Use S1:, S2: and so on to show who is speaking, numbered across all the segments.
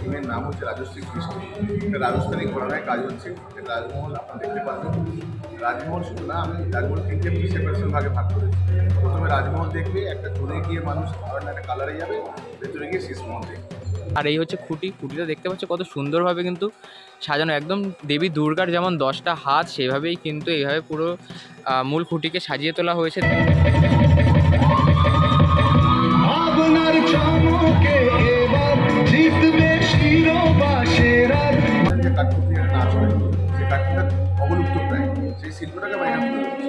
S1: থিমের নাম হচ্ছে রাজশ্রী কৃষ্ণ। এটা রাজস্থানী ঘরানায় কাজ হচ্ছে। রাজমহল আপনারা দেখতে পাচ্ছেন। রাজমহল শুধু না, আমি রাজমহল 3টে সেপারেশন ভাগে ভাগ করেছি। প্রথমে রাজমহল দেখবে, একটা জোরে গিয়ে মানুষ একটা কালারে যাবে, ভেতরে গিয়ে শেষমহল দেখবে।
S2: আর এই হচ্ছে খুঁটিটা দেখতে পাচ্ছ কত সুন্দরভাবে কিন্তু সাজানো, একদম দেবী দুর্গার যেমন 10টা হাত সেভাবেই কিন্তু এইভাবে পুরো মূল খুঁটিকে সাজিয়ে তোলা হয়েছে।
S1: যে কাঠপুতলির নাচ হয়, সেই কাঠপুতলিটা অবলুপ্ত প্রায়, সেই শিল্পটাকে আমরা এখানে তুলে ধরছি।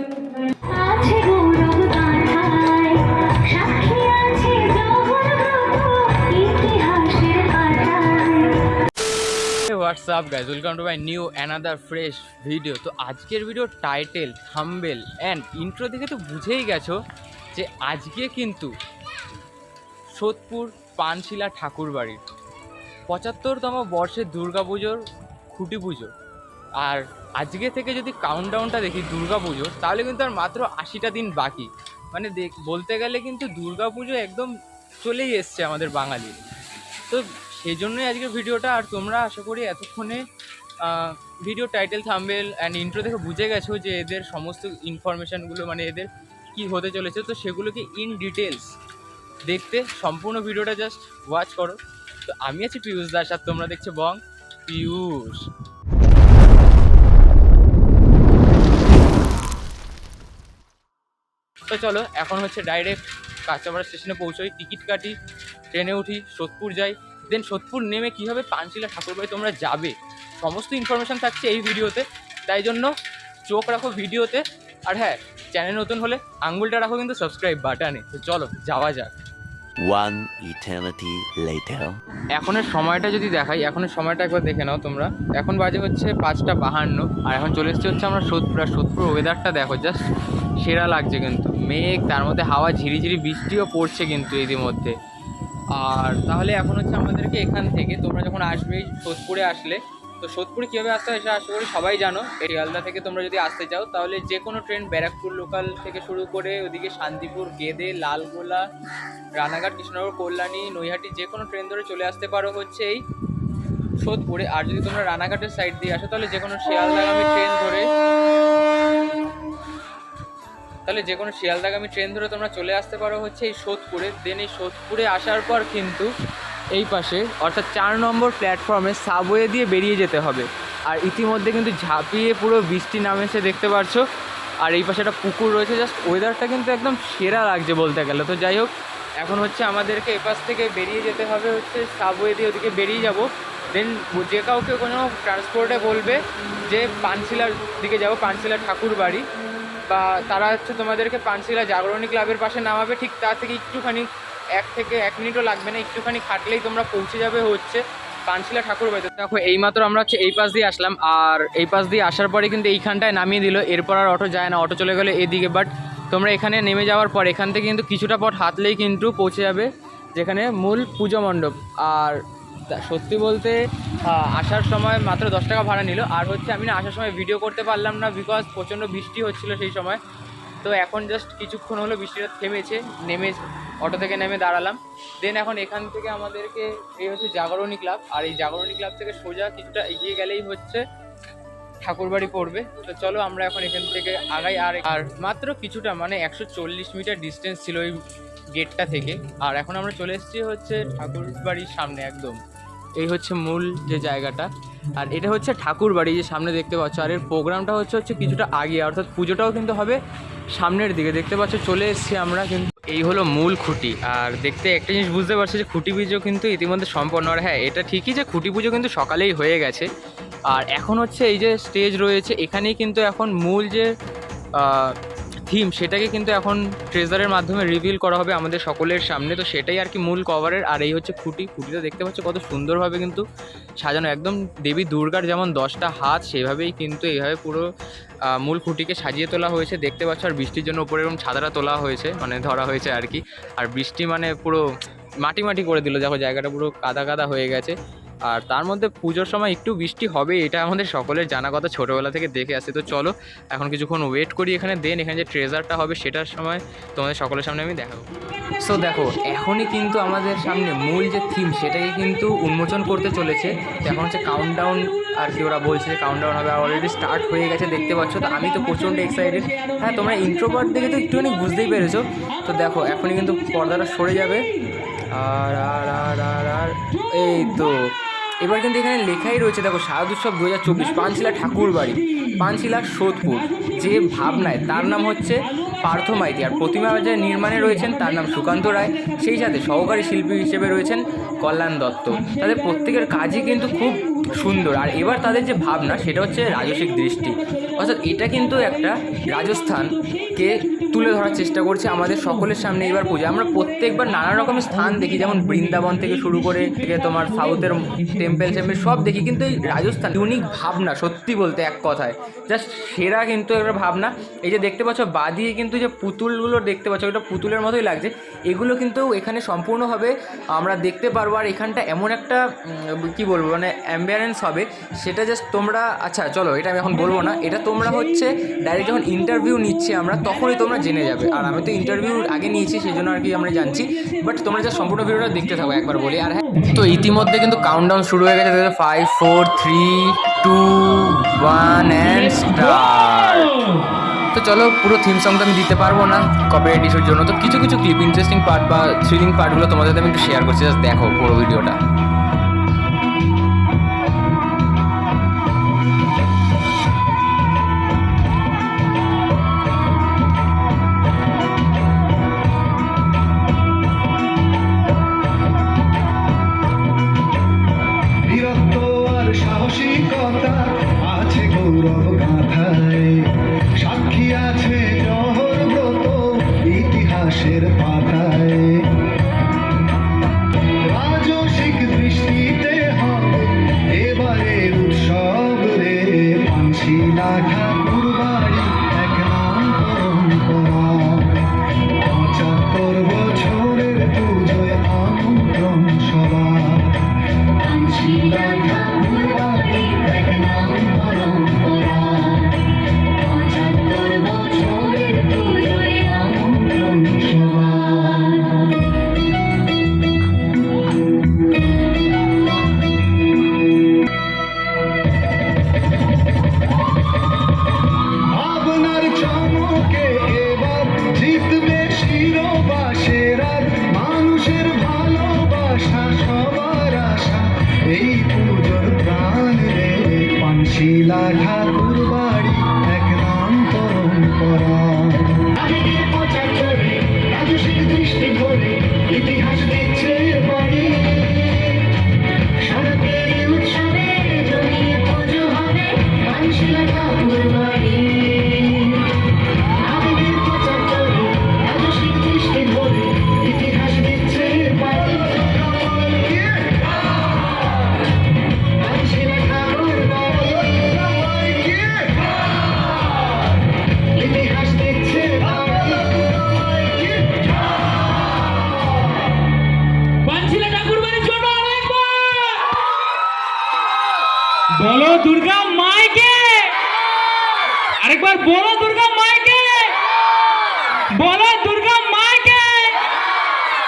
S2: WhatsApp guys, welcome to my new another fresh video. তো আজকের video title, thumbnail and intro দেখে তো বুঝেই গেছো যে আজকে কিন্তু সোদপুর পানশিলা ঠাকুরবাড়ির 75তম বর্ষের দুর্গাপুজোর খুঁটি পুজো। আর আজকে থেকে যদি কাউন্টডাউনটা দেখি দুর্গাপুজোর, তাহলে কিন্তু আর মাত্র 80টা দিন বাকি। মানে বলতে গেলে কিন্তু দুর্গাপুজো একদম চলেই এসছে আমাদের বাঙালির। তো সেই জন্যই আজকের ভিডিওটা। আর তোমরা আশা করি এতক্ষণে video title, thumbnail and intro দেখে বুঝে গেছো যে এদের সমস্ত ইনফরমেশানগুলো, মানে এদের কি হতে চলেছে। তো সেগুলোকে ইন ডিটেলস দেখতে সম্পূর্ণ ভিডিওটা জাস্ট ওয়াচ করো। তো আমি আছি পিয়ুষ দাস, আর তোমরা দেখছো বং পিয়ুষ। তো চলো এখন হচ্ছে ডাইরেক্ট কাঁচাপাড়া স্টেশনে পৌঁছোই, টিকিট কাটি, ট্রেনে উঠি, সোদপুর যাই। দেন সোদপুর নেমে কীভাবে পানশিলা ঠাকুরবাড়ি তোমরা যাবে, সমস্ত ইনফরমেশান থাকছে এই ভিডিওতে। তাই জন্য চোখ রাখো ভিডিওতে। আর হ্যাঁ, চ্যানেল নতুন হলে আঙ্গুলটা রাখো কিন্তু সাবস্ক্রাইব বাটনে। তো চলো যাওয়া যাক।
S3: One eternity later.
S2: এখনের সময়টা যদি দেখাই, এখনের সময়টা একবার দেখে নাও তোমরা। এখন বাজে হচ্ছে 5:52, আর এখন চলে এসেছি হচ্ছে আমরা সোদপুর। আর সোদপুর ওয়েদারটা দেখো, জাস্ট সেরা লাগছে কিন্তু। মেঘ, তার মধ্যে হাওয়া, ঝিরিঝিরি বৃষ্টিও পড়ছে কিন্তু ইতিমধ্যে। আর তাহলে এখন হচ্ছে আমাদেরকে এখান থেকে, তোমরা যখন আসবে সোদপুরে আসলে, তো সোদপুরে কীভাবে আসতে হয় সেটা আশা করি সবাই জানো। এই শিয়ালদা থেকে তোমরা যদি আসতে চাও, তাহলে যে কোনো ট্রেন, ব্যারাকপুর লোকাল থেকে শুরু করে ওদিকে শান্তিপুর, গেদে, লালগোলা, রানাঘাট, কৃষ্ণনগর, কল্যাণী, নৈহাটি, যে কোনো ট্রেন ধরে চলে আসতে পারো হচ্ছে এই সোদপুরে। আর যদি তোমরা রানাঘাটের সাইড দিয়ে আসো, তাহলে যে কোনো শিয়ালদাগামী ট্রেন ধরে তোমরা চলে আসতে পারো হচ্ছে এই সোদপুরে। দেন এই সোদপুরে আসার পর কিন্তু এই পাশে, অর্থাৎ 4 নম্বর প্ল্যাটফর্মে সাবওয়ে দিয়ে বেরিয়ে যেতে হবে। আর ইতিমধ্যে কিন্তু ঝাঁপিয়ে পুরো বৃষ্টি নামেছে দেখতে পাচ্ছ। আর এই পাশে একটা পুকুর রয়েছে, জাস্ট ওয়েদারটা কিন্তু একদম সেরা লাগছে বলতে গেলে। তো যাই হোক, এখন হচ্ছে আমাদেরকে এপাশ থেকে বেরিয়ে যেতে হবে হচ্ছে সাবওয়ে দিয়ে, ওদিকে বেরিয়ে যাব। দেন যে কাউকে কোনো ট্রান্সপোর্টে বলবে যে পানশিলার দিকে যাবো, পানশিলা ঠাকুরবাড়ি, বা তারা হচ্ছে তোমাদেরকে পানশিলা জাগরণী ক্লাবের পাশে নামাবে। ঠিক তার থেকে একটুখানি 1 থেকে 1 মিনিটও লাগবে না, একটুখানি খাটলেই তোমরা পৌঁছে যাবে হচ্ছে পানশিলা ঠাকুরবাড়িতে। দেখো এইমাত্র আমরা হচ্ছে এই পাশ দিয়ে আসলাম, আর এই পাশ দিয়ে আসার পরে কিন্তু এইখানটায় নামিয়ে দিল। এরপর আর অটো যায় না, অটো চলে গেলো এদিকে। বাট তোমরা এখানে নেমে যাওয়ার পর এখান থেকে কিন্তু কিছুটা পথ হাঁটলেই কিন্তু পৌঁছে যাবে যেখানে মূল পুজো মণ্ডপ। আর সত্যি বলতে আসার সময় মাত্র 10 টাকা ভাড়া নিল। আর হচ্ছে আমি না আসার সময় ভিডিও করতে পারলাম না, বিকজ প্রচণ্ড বৃষ্টি হচ্ছিলো সেই সময়। তো এখন জাস্ট কিছুক্ষণ হলো বৃষ্টিটা থেমেছে, নেমে অটো থেকে নেমে দাঁড়ালাম। দেন এখন এখান থেকে আমাদেরকে, এই হচ্ছে জাগরণী ক্লাব, আর এই জাগরণী ক্লাব থেকে সোজা কিছুটা এগিয়ে গেলেই হচ্ছে ঠাকুরবাড়ি পড়বে। তো চলো আমরা এখন এখান থেকে আগাই। আর মাত্র কিছুটা, মানে 140 মিটার ডিস্টেন্স ছিল এই গেটটা থেকে। আর এখন আমরা চলে এসেছি হচ্ছে ঠাকুরবাড়ির সামনে একদম। এই হচ্ছে মূল যে জায়গাটা, আর এটা হচ্ছে ঠাকুরবাড়ি যে সামনে দেখতে পাচ্ছ। আর এর প্রোগ্রামটা হচ্ছে কিছুটা আগে, অর্থাৎ পুজোটাও কিন্তু হবে সামনের দিকে। দেখতে পাচ্ছ চলে এসেছি আমরা কিন্তু। এই হলো মূল খুঁটি। আর দেখতে একটা জিনিস বুঝতে পারছো যে খুঁটি পুজো কিন্তু ইতিমধ্যে সম্পন্ন। আর হ্যাঁ, এটা ঠিকই যে খুঁটি পুজো কিন্তু সকালেই হয়ে গেছে। আর এখন হচ্ছে এই যে স্টেজ রয়েছে, এখানেই কিন্তু এখন মূল যে থিম, সেটাকে কিন্তু এখন ট্রেজারের মাধ্যমে রিভিল করা হবে আমাদের সকলের সামনে। তো সেটাই আর কি মূল কভারের। আর এই হচ্ছে খুঁটিটা দেখতে পাচ্ছ কত সুন্দরভাবে কিন্তু সাজানো, একদম দেবী দুর্গার যেমন 10টা হাত সেভাবেই কিন্তু এইভাবে পুরো মূল খুঁটিকে সাজিয়ে তোলা হয়েছে দেখতে পাচ্ছ। আর বৃষ্টির জন্য উপরে এরকম ছাতাটা তোলা হয়েছে, মানে ধরা হয়েছে আর কি। আর বৃষ্টি মানে পুরো মাটি করে দিল, দেখো জায়গাটা পুরো কাদা হয়ে গেছে। আর তার মধ্যে পুজোর সময় একটু বৃষ্টি হবে, এটা আমাদের সকলের জানা কথা, ছোটোবেলা থেকে দেখে আসছে। তো চলো এখন কিছুক্ষণ ওয়েট করি এখানে, দেন এখানে যে ট্রেজারটা হবে সেটার সময় তোমাদের সকলের সামনে আমি দেখাবো। সো দেখো এখনই কিন্তু আমাদের সামনে মূল যে থিম সেটাকে কিন্তু উন্মোচন করতে চলেছে। তো এখন হচ্ছে কাউন্টডাউন আর কি, ওরা বলছে যে কাউন্টডাউন হবে, আর অলরেডি স্টার্ট হয়ে গেছে দেখতে পাচ্ছ। তো আমি তো প্রচণ্ড এক্সাইটেড। হ্যাঁ, তোমরা ইন্ট্রোভার্ট দেখে তো একটুখানি বুঝতেই পেরেছো। তো দেখো এখনই কিন্তু পর্দাটা সরে যাবে, আর আর আর আর আর এই তো এবার কিন্তু এখানে লেখাই রয়েছে, দেখো শারদোৎসব 2024 পানশিলা ঠাকুর বাড়ি, পানশিলা সোদপুর। যে ভাবনায় তার নাম হচ্ছে পার্থ মাইতি, আর প্রতিমা যে নির্মাণে রয়েছেন তার নাম সুকান্ত রায়, সেই সাথে সহকারী শিল্পী হিসেবে রয়েছেন কল্যাণ দত্ত। তাদের প্রত্যেকের কাজই কিন্তু খুব সুন্দর। আর এবার তাদের যে ভাবনা সেটা হচ্ছে রাজসিক দৃষ্টি, অর্থাৎ এটা কিন্তু একটা রাজস্থানকে তুলে ধরার চেষ্টা করছে আমাদের সকলের সামনে এবার পুজো। আমরা প্রত্যেকবার নানা রকমের স্থান দেখি, যেমন বৃন্দাবন থেকে শুরু করে তোমার সাউথের টেম্পেল সব দেখি, কিন্তু এই রাজস্থান ইউনিক ভাবনা, সত্যি বলতে এক কথায় জাস্ট সেরা কিন্তু একটা ভাবনা। এই যে দেখতে পাচ্ছ বাদিয়ে কিন্তু যে পুতুলগুলো দেখতে পাচ্ছ, ওটা পুতুলের মতোই লাগছে, এগুলো কিন্তু এখানে সম্পূর্ণভাবে আমরা দেখতে পারবো। আর এখানটা এমন একটা কি বলবো, মানে অ্যাম্বিয়েন্স হবে সেটা জাস্ট তোমরা, আচ্ছা চলো এটা আমি এখন বলবো না, এটা তোমরা হচ্ছে ডাইরেক্ট যখন ইন্টারভিউ নিচ্ছি আমরা তখনই তোমরা জেনে যাবে। আর আমি তো ইন্টারভিউ আগে নিয়েছি সেই জন্য আর কি আমরা জানছি, বাট তোমরা যা সম্পূর্ণ ভিডিওটা দেখতে থাকো একবার বলি। আর হ্যাঁ, তো ইতিমধ্যে কিন্তু কাউন্টডাউন শুরু হয়ে গেছে, 5 4 3 2 1 অ্যান্ড স্টার্ট। তো চলো পুরো থিম সংটা আমি দিতে পারবো না কপিরাইট ইস্যুর জন্য, তো কিছু কিছু ক্লিপ, ইন্টারেস্টিং পার্ট বা থ্রিলিং পার্টগুলো তোমাদের সাথে আমি একটু শেয়ার করছি, জাস্ট দেখো পুরো ভিডিওটা।
S4: সাক্ষী আছে জহর ব্রত ইতিহাসের পাতায়, রাজসিক দৃষ্টিতে হবে এবারের উৎসব রে, পানশিলা ঠাকুর বাড়ি এক নাম পরম্পরা, 75 বছরের পুজোয় আমন্ত্রণ সবার, পানশিলা ঠাকুর বাড়ি এক নাম পরম্পরা, 75 বছরের পুজোয় আমন্ত্রণ সবার। আপনার চমকে এবার জিতবে শিরোবাসের, আর মানুষের ভালোবাসা সবার আশা, এই পুজোর প্রাণ রে, পানশিলা ঠাকুর বাড়ি এক নাম পরম্পরা। রাজসিক দৃষ্টি ধরে ইতিহাস দেখছে বাড়ি, শারদীয় উৎসবে জমিয়ে পুজো হবে পানশিলা ঠাকুর বাড়ি। আবেগের প্রচার করে রাজসিক দৃষ্টি ধরে ইতিহাস দেখছে বাড়ি, পানশিলা ঠাকুর বাড়ি, ইতিহাস দেখছে
S5: পানশিলা ঠাকুর বাড়ির জন্য আরেকবার বলো দুর্গা মাইকে, আরেকবার বলো দুর্গা মাইকে, বলো দুর্গা মাইকে।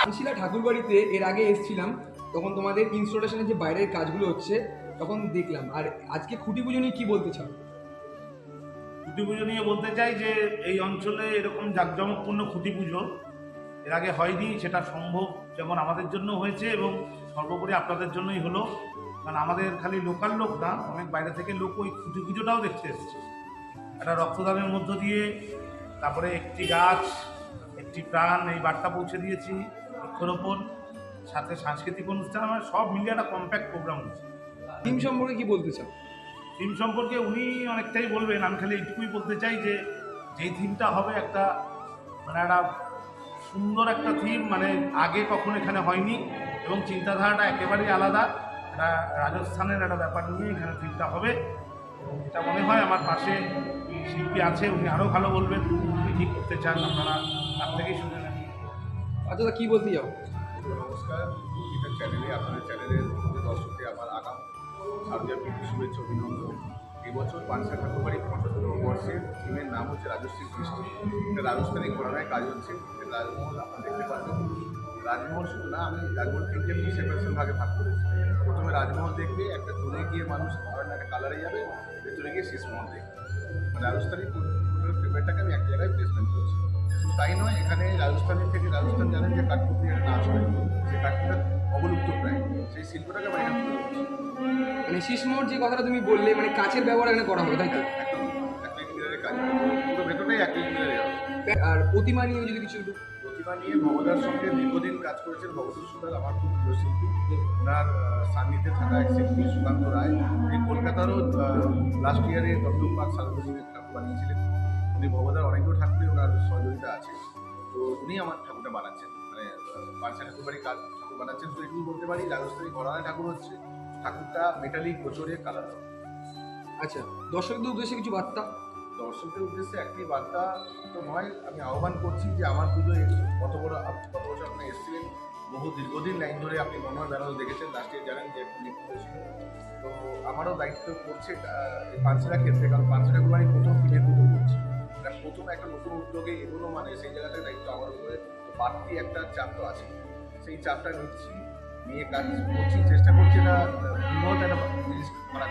S6: পানশিলা ঠাকুর বাড়িতে এর আগে এসেছিলাম, তখন তোমাদের ইনস্টলেশনের যে বাইরের কাজগুলো হচ্ছে তখন দেখলাম। আর আজকে খুঁটি পুজো নিয়ে কি বলতে চাও?
S7: খুঁটি পুজো নিয়ে বলতে চাই যে এই অঞ্চলে এরকম জাঁকজমকপূর্ণ খুঁটি পুজো এর আগে হয়নি, সেটা সম্ভব যেমন আমাদের জন্য হয়েছে এবং সর্বোপরি আপনাদের জন্যই হলো, কারণ আমাদের খালি লোকাল লোক না, অনেক বাইরে থেকে লোক ওই খুঁটি পুজোটাও দেখতে এসেছে। একটা রক্তদানের মধ্য দিয়ে, তারপরে একটি গাছ একটি প্রাণ, এই বার্তা পৌঁছে দিয়েছি, বৃক্ষরোপণ, সাথে সাংস্কৃতিক অনুষ্ঠান, আমরা সব মিলিয়ে একটা কম্প্যাক্ট প্রোগ্রাম হচ্ছে।
S6: টিম সম্পর্কে কি বলতে চাও?
S7: থিম সম্পর্কে উনি অনেকটাই বলবেন, আমি খালি এইটুকুই বলতে চাই যে যেই থিমটা হবে একটা মানে একটা সুন্দর একটা থিম, মানে আগে কখনো এখানে হয়নি এবং চিন্তাধারাটা একেবারেই আলাদা, একটা রাজস্থানের একটা ব্যাপার নিয়ে এখানে থিমটা হবে। এবং এটা মনে হয় আমার পাশে শিল্পী আছে, উনি আরও ভালো বলবেন উনি কী করতে চান, আপনারা তার থেকেই শুনে নেন।
S6: আচ্ছা কি বলতে চাও?
S1: নমস্কার, এটা চ্যানেলে আপনাদের চ্যানেলের দর্শককে আমার আগাম শারদীয় প্রীতি শুভেচ্ছা অভিনন্দন। এবছর পানসা ঠাকুরবাড়ির 75তম বর্ষের থিমের নাম হচ্ছে রাজশ্রী বৃষ্টি। এটা রাজস্থানী ঘোড়ায় কাজ হচ্ছে। এটা রাজমহল আপনারা দেখতে পাচ্ছেন। রাজমহল শুধু না, আমি রাজমহল তিনটে সেপারেশন ভাগে ভাগ করেছি। প্রথমে রাজমহল দেখবে, একটা জোনে গিয়ে মানুষ ধরেন একটা কালারে যাবে, ভেতরে গিয়ে শেষমহল দেখবে। মানে রাজস্থানী ফেভারটাকে আমি এক জায়গায় প্লেসমেন্ট করছি। শুধু তাই নয়, এখানে রাজস্থানী থেকে রাজস্থান জানেন যে কাঠপুতলি একটা নাচ হয়, সেই কাঠপুতলিটা অবলুপ্ত প্রায়, সেই শিল্পটাকে আমরা এখানে তুলে ধরছি।
S6: মানে শীষমোহর যে কথাটা তুমি বললে, মানে কাচের ব্যবহার এখানে করা হবে, তাই তো?
S1: একদম অ্যাক্রিলিক মিররের কাজ, পুরো ভেতরটাই অ্যাক্রিলিক মিররে হবে।
S6: আর প্রতিমা নিয়ে যদি কিছু একটু
S1: প্রতিমা নিয়ে ভবদার সঙ্গে দীর্ঘদিন কাজ করেছেন ভবদূর সুদার, আমার খুব প্রিয় শিল্পী। ওনার সান্নিধ্যে থাকা এক শিল্পী সুকান্ত রায়, এই কলকাতারও লাস্ট ইয়ারে দণ্ডপাক সার্বজনীন ঠাকুর বানিয়েছিলেন। উনি ভবদার অনেকগুলো ঠাকুরে ওনার সহযোগিতা আছে, তো উনি আমার ঠাকুরটা বানাচ্ছেন, মানে পানসা ঠাকুরবাড়ির কাজ ঠাকুর বানাচ্ছেন। তো এটুকু বলতে পারি, রাজস্থানী ঘরানা ঠাকুর হচ্ছে, ঠাকুরটা মেটালিক গোচরে কালার হবে।
S6: আচ্ছা, দর্শকদের উদ্দেশ্যে কিছু বার্তা?
S1: দর্শকদের উদ্দেশ্যে একটি বার্তা তো নয়, আমি আহ্বান করছি যে আমার পুজোয় কত বছর আপনি এসেছিলেন, বহু দীর্ঘদিন লাইন ধরে আপনি মনোহর বেনারস দেখেছেন, লাস্টে জানেন যে একটু লিফট করেছিল। তো আমারও দায়িত্ব করছে এই পানসিলা ক্ষেত্রে, কারণ পানসা ঠাকুরবাড়ি প্রথম দিনের পুজো করছে, এটা প্রথম একটা নতুন উদ্যোগে এগুলো, মানে সেই জায়গাটায় দায়িত্ব আমার উপরে বাড়তি একটা চাপ তো আছে, সেই চাপটা নিচ্ছি, নিয়ে কাজ করছি, চেষ্টা করছি না বৃহৎ একটা জিনিস করার।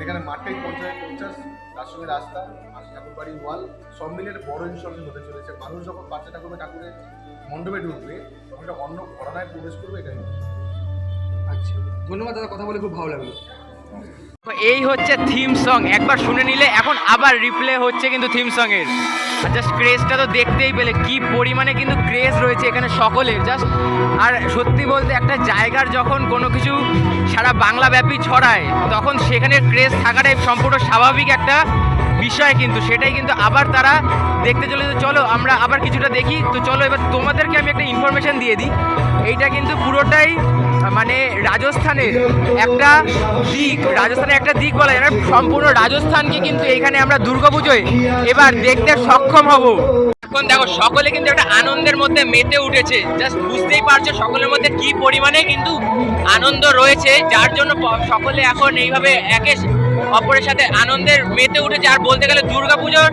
S1: এখানে মাঠটাই 50, তার সঙ্গে রাস্তা, পাঁচ ঠাকুরবাড়ি ওয়াল, সব মিলে একটা বড় ইনস্টলেশন হতে চলেছে। মানুষ যখন পাঁচটা ঠাকুরের মণ্ডপে ঢুকবে, তখন একটা অন্য ঘরানায় প্রবেশ করবে, এটাই।
S6: আচ্ছা, ধন্যবাদ দাদা, কথা বলে খুব ভালো লাগলো।
S2: এই হচ্ছে থিম সং, একবার শুনে নিলে এখন আবার রিপ্লে হচ্ছে কিন্তু থিম সং এর। আর জাস্ট ক্রেজটা তো দেখতেই পেলে, কি পরিমাণে কিন্তু ক্রেজ রয়েছে এখানে সকলের জাস্ট। আর সত্যি বলতে একটা জায়গার যখন কোনো কিছু সারা বাংলাব্যাপী ছড়ায়, তখন সেখানে ক্রেজ থাকাটাই সম্পূর্ণ স্বাভাবিক একটা বিষয়, কিন্তু সেটাই কিন্তু আবার তারা দেখতে চলে। তো চলো আমরা আবার কিছুটা দেখি। তো চলো এবার তোমাদেরকে আমি একটা ইনফরমেশন দিয়ে দিই। এইটা কিন্তু পুরোটাই মানে রাজস্থানের একটা দিক, রাজস্থানের একটা দিক বলা যায় না, সম্পূর্ণ রাজস্থানকে কিন্তু এইখানে আমরা দুর্গাপুজোয় এবার দেখতে সক্ষম হব। এখন দেখো সকলে কিন্তু একটা আনন্দের মধ্যে মেতে উঠেছে, জাস্ট বুঝতেই পারছো সকলের মধ্যে কি পরিমাণে কিন্তু আনন্দ রয়েছে, যার জন্য সকলে এখন এইভাবে একে অপরের সাথে আনন্দের মেতে উঠেছে। আর বলতে গেলে দুর্গাপুজোর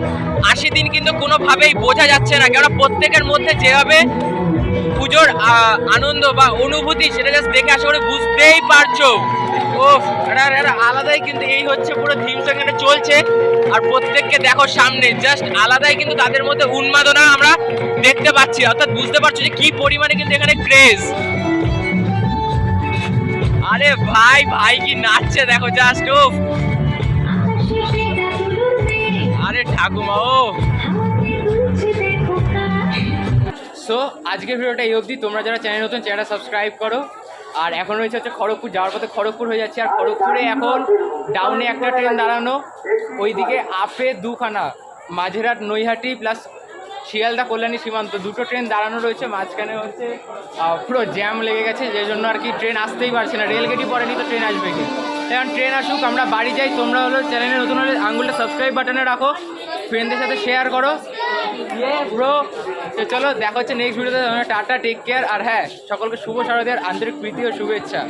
S2: 80 দিন কিন্তু কোনোভাবেই বোঝা যাচ্ছে না, কেননা প্রত্যেকের মধ্যে যেভাবে পুজোর আনন্দ বা অনুভূতি, সেটা জাস্ট দেখে আশা করি বুঝতেই পারছো। ও এটা আলাদাই কিন্তু, এই হচ্ছে পুরো থিম সং এটা চলছে। আর প্রত্যেককে দেখো সামনে, জাস্ট আলাদাই কিন্তু তাদের মধ্যে উন্মাদনা আমরা দেখতে পাচ্ছি, অর্থাৎ বুঝতে পারছো যে কি পরিমাণে কিন্তু এখানে ক্রেজ। আরে ভাই ভাই কি নাচছে দেখো জাস্ট, ও আরে ঠাকুমা ও। সো আজকের ভিডিওটা এই অবধি। তোমরা যারা চ্যানেল নতুন, চ্যানেলটা সাবস্ক্রাইব করো। আর এখন রয়েছে হচ্ছে খড়গপুর, যাওয়ার পথে খড়গপুর হয়ে যাচ্ছে। আর খড়গপুরে এখন ডাউনে একটা ট্রেন দাঁড়ানো, ওইদিকে আপে দুখানা, মাঝেরহাট নৈহাটি প্লাস শিয়ালদা কল্যাণী সীমান্ত, দুটো ট্রেন দাঁড়ানো রয়েছে। মাঝখানে হচ্ছে পুরো জ্যাম লেগে গেছে, যে জন্য আর কি ট্রেন আসতেই পারছে না। রেলগেটই পড়েনি, তো ট্রেন আসবে কি? এখন ট্রেন আসুক, আমরা বাড়ি যাই। তোমরা হলো চ্যানেলে নতুন হলে আঙুলটা সাবস্ক্রাইব বাটনে রাখো, ফ্রেন্ডদের সাথে শেয়ার করো। ব্রো, তো চলো দেখা হচ্ছে নেক্সট ভিডিওতে। Tata, take care. আর হ্যাঁ, সকলকে শুভ শারদীয়ার আন্তরিক প্রীতি ও শুভেচ্ছা।